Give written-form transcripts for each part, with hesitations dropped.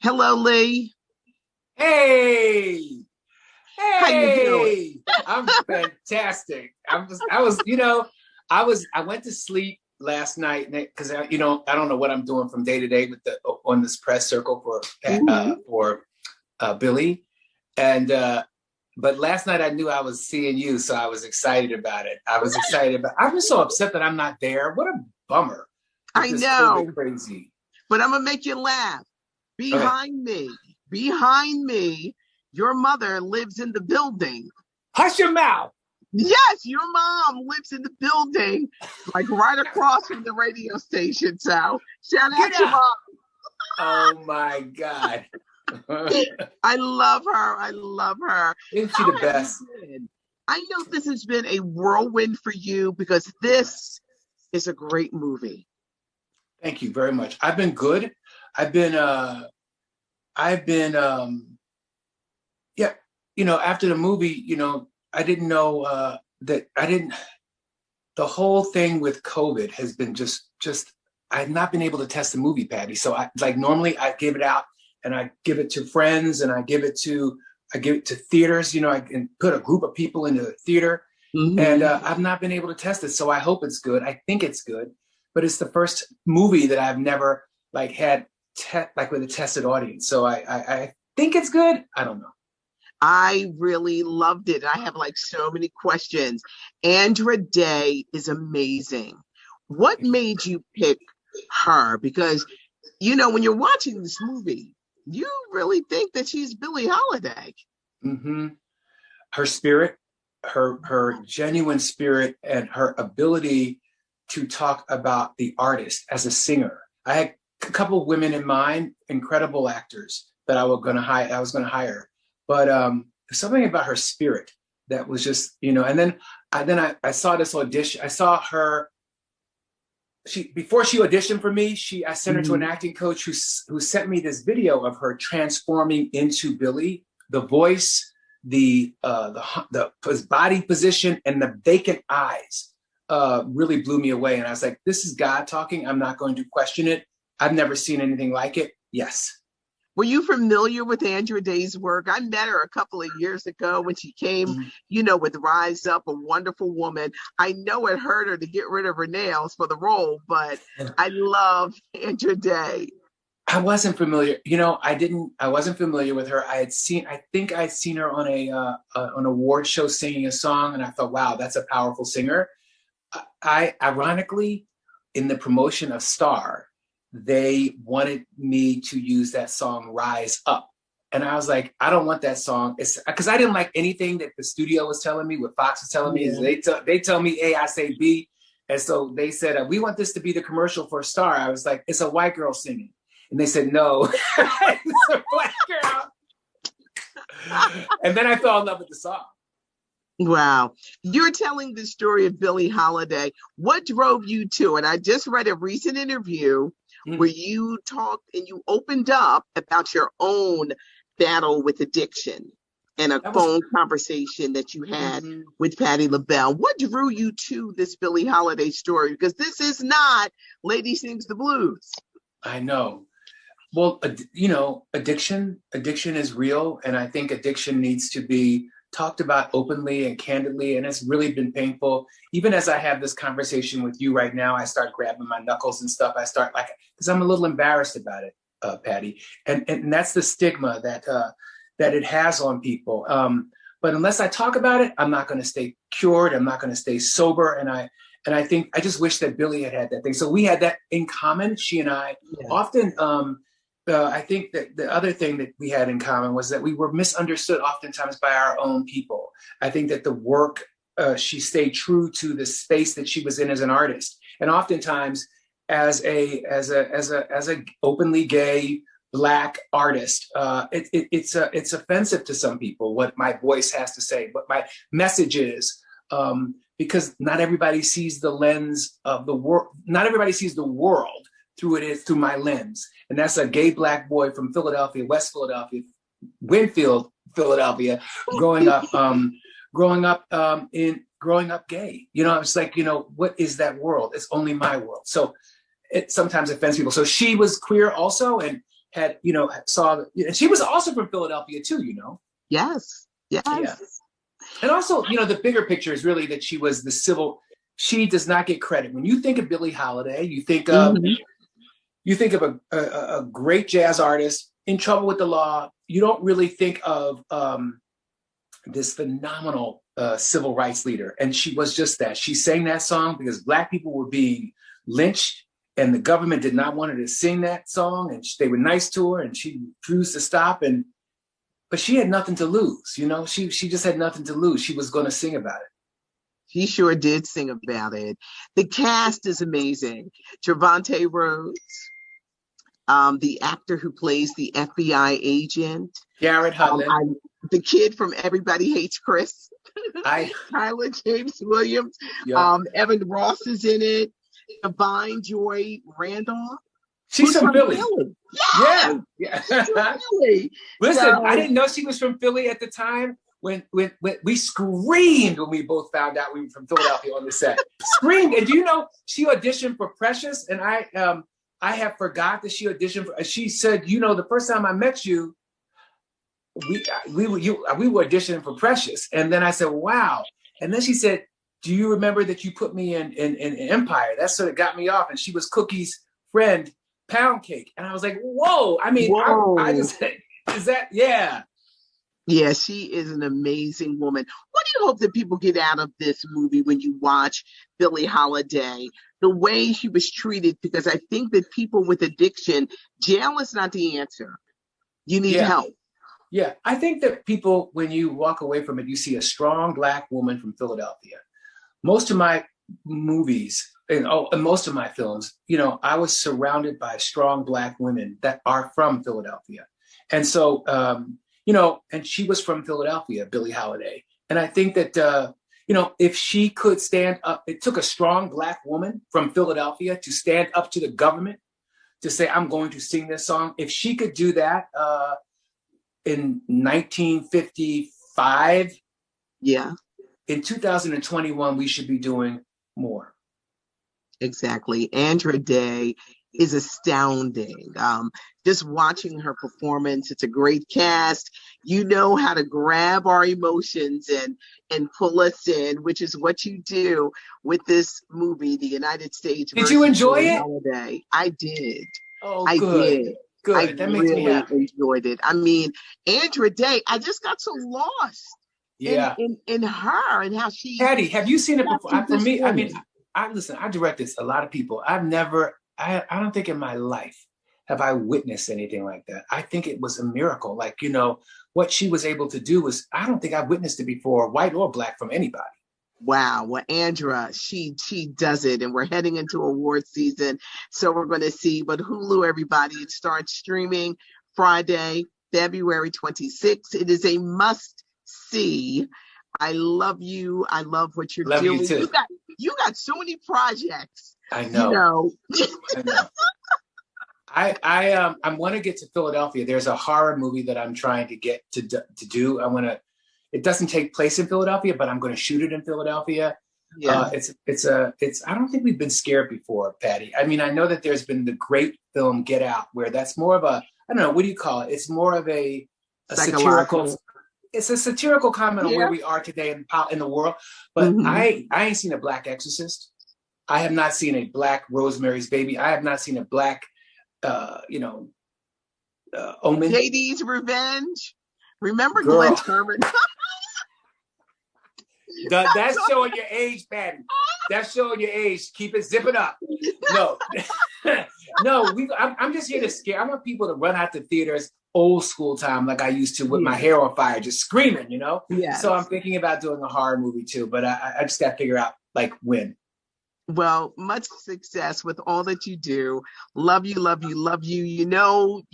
Hello, Lee. Hey, How you doing? I'm fantastic. I went to sleep last night because I don't know what I'm doing from day to day with the on this press circle Mhm. for Billie, and but last night I knew I was seeing you, so I was excited about it. I was so upset that I'm not there. What a bummer with I this COVID know, crazy. but I'm gonna make you laugh. Okay, Behind me, your mother lives in the building. hush your mouth. Yes, your mom lives in the building, like right across from the radio station. So shout Get out your out. Oh my God. mom. I love her. I love her. Isn't she the How have you best? been? I know this has been a whirlwind for you because this is a great movie. Thank you very much. I've been good. I've been I've been yeah, after the movie, I didn't know that I didn't the whole thing with COVID has been just I've not been able to test the movie, Patty. So I like normally I give it out and I give it to friends and I give it to theaters, I can put a group of people into a theater and Mhm. I've not been able to test it. So I hope it's good. I think it's good, but it's the first movie that I've never like had like with a tested audience. So I think it's good. I don't know. I really loved it. I have like so many questions. Andra Day is amazing. What Thank you. made you pick her? Because, when you're watching this movie, you really think that she's Billie Holiday. Mm-hmm. Her spirit, her genuine spirit, and her ability to talk about the artist as a singer. I had a couple of women in mind, incredible actors that I was going to hire, but something about her spirit that was just, and then I saw this audition. I saw her. She before she auditioned for me, I sent her to an Mhm. acting coach who sent me this video of her transforming into Billie, the voice, the his body position, and the vacant eyes really blew me away. And I was like, "This is God talking. I'm not going to question it. I've never seen anything like it." Yes. Were you familiar with Andra Day's work? I met her a couple of years ago when she came, Mhm. with Rise Up, a wonderful woman. I know it hurt her to get rid of her nails for the role, but I love Andra Day. I wasn't familiar. I wasn't familiar with her. I think I'd seen her on an award show singing a song, and I thought, wow, that's a powerful singer. I ironically, in the promotion of Star, they wanted me to use that song "Rise Up," and I was like, I don't want that song. It's because I didn't like anything that the studio was telling me. What Fox was telling me is Yeah. they tell me A, I say B, and so they said we want this to be the commercial for Star. I was like, it's a white girl singing, and they said no, it's a black girl, and then I fell in love with the song. Wow. You're telling the story of Billie Holiday. What drove you to it? I just read a recent interview where Mm. you talked and you opened up about your own battle with addiction and a That was. phone conversation that you had Mhm. with Patti LaBelle. What drew you to this Billie Holiday story? Because this is not Lady Sings the Blues. I know. Well, addiction is real, and I think addiction needs to be talked about openly and candidly, and it's really been painful. Even as I have this conversation with you right now, I start grabbing my knuckles and stuff. I start like because I'm a little embarrassed about it, Patty, and that's the stigma that it has on people. But unless I talk about it, I'm not going to stay cured. I'm not going to stay sober, and I think I just wish that Billie had that thing. So we had that in common. She and I Yeah. often. I think that the other thing that we had in common was that we were misunderstood oftentimes by our own people. I think that the work, she stayed true to the space that she was in as an artist, and oftentimes as a openly gay black artist, it's offensive to some people what my voice has to say, what my message is. Because not everybody sees the lens of the world. Not everybody sees the world through my lens, and that's a gay black boy from Philadelphia, West Philadelphia, Winfield, Philadelphia, growing up, growing up gay. It's like what is that world? It's only my world. So it sometimes offends people. So she was queer also, and had, saw, and she was also from Philadelphia too, Yes. Yes. Yeah. And also, the bigger picture is really that she does not get credit. When you think of Billie Holiday, you think of a great jazz artist in trouble with the law. You don't really think of this phenomenal civil rights leader. And she was just that. She sang that song because Black people were being lynched and the government did not want her to sing that song. And they were nice to her and she refused to stop. But she had nothing to lose, she just had nothing to lose. She was going to sing about it. She sure did sing about it. The cast is amazing. Trevante Rhodes, the actor who plays the FBI agent. Garrett Hudlin. The kid from Everybody Hates Chris. Tyler James Williams. Yep. Evan Ross is in it. Divine Joy Randolph. She's from Philly. Yeah. Philly. Listen, I didn't know she was from Philly at the time. When we screamed when we both found out we were from Philadelphia on the set. Screamed. And do you know she auditioned for Precious? And I have forgot that she auditioned for. She said, the first time I met you, we were auditioning for Precious. And then I said, wow. And then she said, do you remember that you put me in Empire? That sort of got me off. And she was Cookie's friend, Pound Cake. And I was like, whoa. I mean, I just is that, yeah. Yeah, she is an amazing woman. What do you hope that people get out of this movie when you watch Billie Holiday? The way she was treated, because I think that people with addiction, jail is not the answer. You need help. Yeah, I think that people, when you walk away from it, you see a strong Black woman from Philadelphia. Most of my movies and most of my films, I was surrounded by strong Black women that are from Philadelphia. And so, and she was from Philadelphia, Billie Holiday. And I think that, if she could stand up, it took a strong Black woman from Philadelphia to stand up to the government to say, I'm going to sing this song. If she could do that in 1955, in 2021, we should be doing more. Exactly. Andrea Day is astounding. Just watching her performance, it's a great cast. You know how to grab our emotions and pull us in, which is what you do with this movie, The United States. Did you enjoy it? Holiday. I did. Oh, I did. Good. That makes me happy. Enjoyed it. I mean, Andrea Day, I just got so lost. In her and how she. Patty, have you seen it before? For me, I mean, I directed a lot of people. I don't think in my life have I witnessed anything like that. I think it was a miracle. Like, what she was able to do was, I don't think I've witnessed it before, white or Black, from anybody. Wow. Well, Andrea, she does it, and we're heading into award season. So we're going to see, but Hulu, everybody, it starts streaming Friday, February 26th. It is a must see. I love you. I love what you're doing. You too. You got so many projects. I know. I know. I want to get to Philadelphia. There's a horror movie that I'm trying to get to do. It doesn't take place in Philadelphia, but I'm going to shoot it in Philadelphia. Yeah. It's I don't think we've been scared before, Patty. I mean, I know that there's been the great film Get Out, where that's more of a, I don't know, what do you call it? It's more of a satirical. It's a satirical comment on where we are today in the world. But I ain't seen a Black Exorcist. I have not seen a Black Rosemary's Baby. I have not seen a Black, Omen. JD's Revenge. Remember Glenn Turman? That's showing your age, Patty. That's showing your age. Keep it, zip it up. No, I'm just here to scare. I want people to run out to theaters old school time, like I used to, with my hair on fire, just screaming, Yes. So I'm thinking about doing a horror movie too, but I just got to figure out like when. Well, much success with all that you do. Love you, love you, love you. You're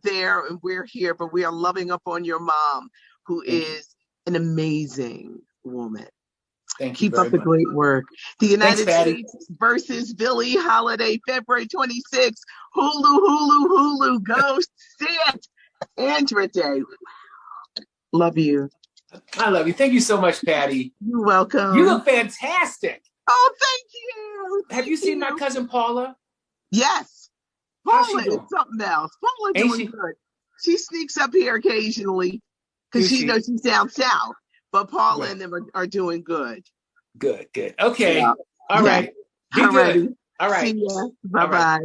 there and we're here, but we are loving up on your mom, who is an amazing woman. Thank you. Keep up the great work. The United States versus Billie Holiday, February 26th. Hulu. Go see it. Andrea Day. Love you. I love you. Thank you so much, Patty. You're welcome. You look fantastic. Oh, thank you. Have you seen My Cousin Paula? Yes. How's she Paula is doing? something else. Paula Ain't doing she? good. She sneaks up here occasionally because Do she she? knows she's down south. But Paula Right. and them are doing good. Good. Good. Yeah. Okay. All Yeah. right. Be All good. righty. All See right. ya. Bye All right. bye.